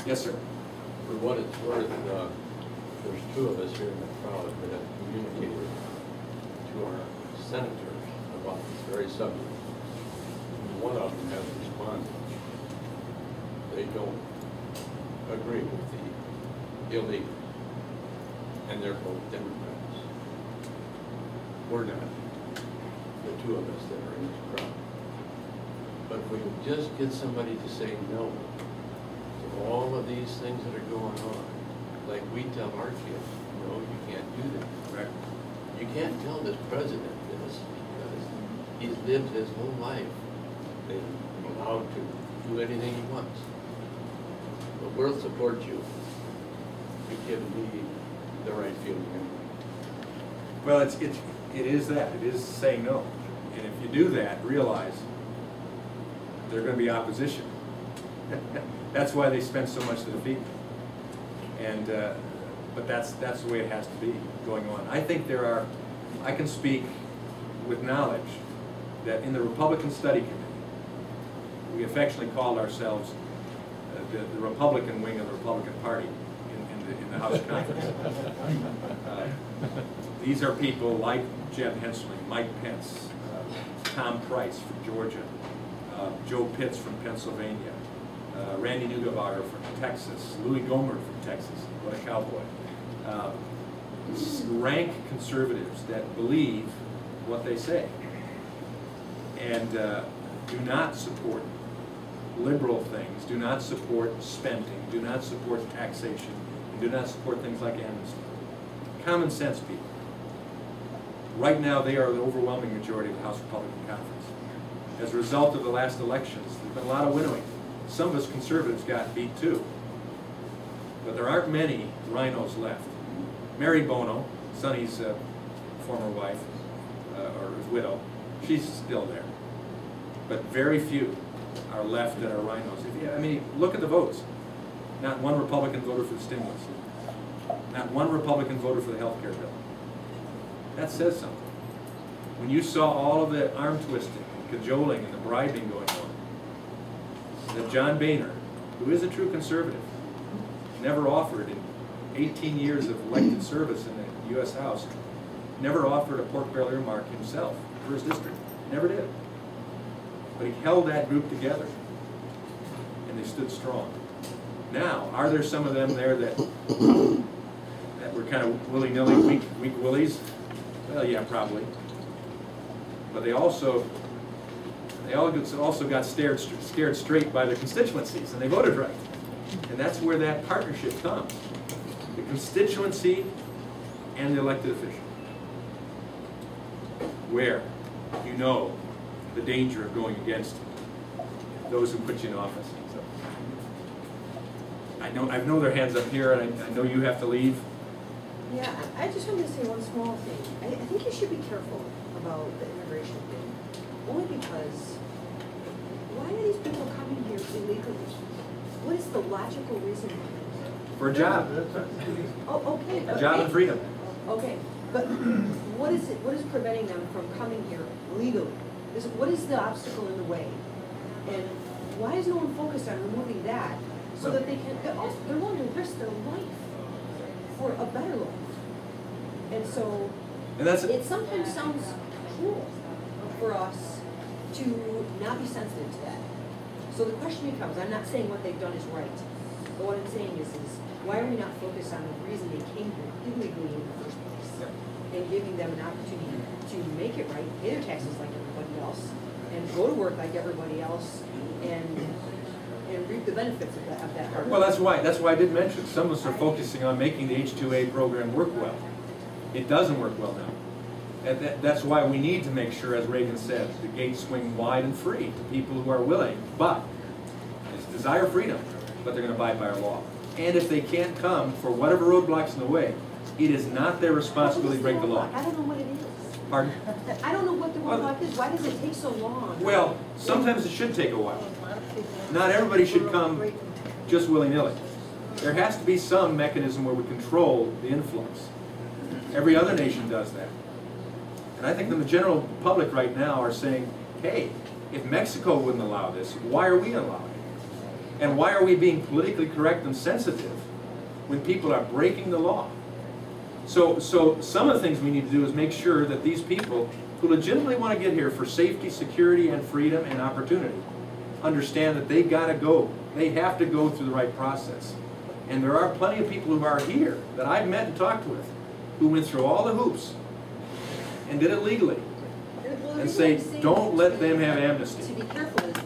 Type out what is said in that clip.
Yes, sir. For what it's worth, there's two of us here in the crowd that have communicated to our senators about this very subject. One of them has responded. They don't agree with the illegals, and they're both Democrats. We're not, the two of us that are in this crowd. But if we would just get somebody to say no to all of these things that are going on, like we tell our kids, no, you can't do that. Right. You can't tell this president this because he's lived his whole life being allowed to do anything he wants. But we'll support you. You give me the right feeling anyway. Well, it is that. It is saying no. And if you do that, realize there's going to be opposition. That's why they spend so much to defeat them. And but that's the way it has to be going on. I think there are. I can speak with knowledge that in the Republican Study Committee, we affectionately called ourselves the Republican wing of the Republican Party in the House of Congress. These are people like Jeb Hensley, Mike Pence, Tom Price from Georgia, Joe Pitts from Pennsylvania, Randy Neugebauer from Texas, Louis Gohmert from Texas, what a cowboy. Rank conservatives that believe what they say and do not support liberal things, do not support spending, do not support taxation, and do not support things like amnesty. Common sense people. Right now they are the overwhelming majority of the House Republican Conference. As a result of the last elections, there's been a lot of winnowing. Some of us conservatives got beat too. But there aren't many rhinos left. Mary Bono, Sonny's former wife, or his widow, she's still there. But very few are left that are rhinos. I mean, look at the votes. Not one Republican voted for the stimulus. Not one Republican voted for the health care bill. That says something. When you saw all of the arm twisting, and cajoling, and the bribing going on, that John Boehner, who is a true conservative, never offered in 18 years of elected service in the U.S. House, never offered a pork barrel earmark himself for his district. Never did. But he held that group together, and they stood strong. Now, are there some of them there that were kind of willy-nilly, weak willies? Well, yeah, probably. But they also got scared straight by their constituencies, and they voted right. And that's where that partnership comes. The constituency and the elected official. Where you know the danger of going against those who put you in office. So, I know their hands up here, and I know you have to leave. Yeah, I just wanted to say one small thing. I think you should be careful about the immigration thing. Only because, why are these people coming here illegally? What is the logical reason behind it? For a job. Oh, okay. A job and freedom. Okay, but what is preventing them from coming here legally? What is the obstacle in the way? And why is no one focused on removing that so that they can, they're willing to risk their life for a better life. And so, it sometimes sounds cruel for us to not be sensitive to that. So the question becomes, I'm not saying what they've done is right, but what I'm saying is why are we not focused on the reason they came here illegally in the first place? And giving them an opportunity to make it right, pay their taxes like everybody else, and go to work like everybody else, and reap the benefits of that hard work. Well, that's why I did mention some of us are focusing on making the H-2A program work well. It doesn't work well now. And that's why we need to make sure, as Reagan said, the gates swing wide and free to people who are willing, but desire freedom, but they're going to abide by our law. And if they can't come for whatever roadblocks in the way, it is not their responsibility to break the law. I don't know what it is. Pardon? I don't know what the roadblock is. Why does it take so long? Well, sometimes it should take a while. Not everybody should come just willy-nilly. There has to be some mechanism where we control the influx. Every other nation does that. And I think the general public right now are saying, hey, if Mexico wouldn't allow this, why are we allowing it? And why are we being politically correct and sensitive when people are breaking the law? So some of the things we need to do is make sure that these people who legitimately want to get here for safety, security, and freedom and opportunity understand that they gotta go. They have to go through the right process. And there are plenty of people who are here that I've met and talked with who went through all the hoops and did it legally. And say, don't let them have amnesty. To be careful is,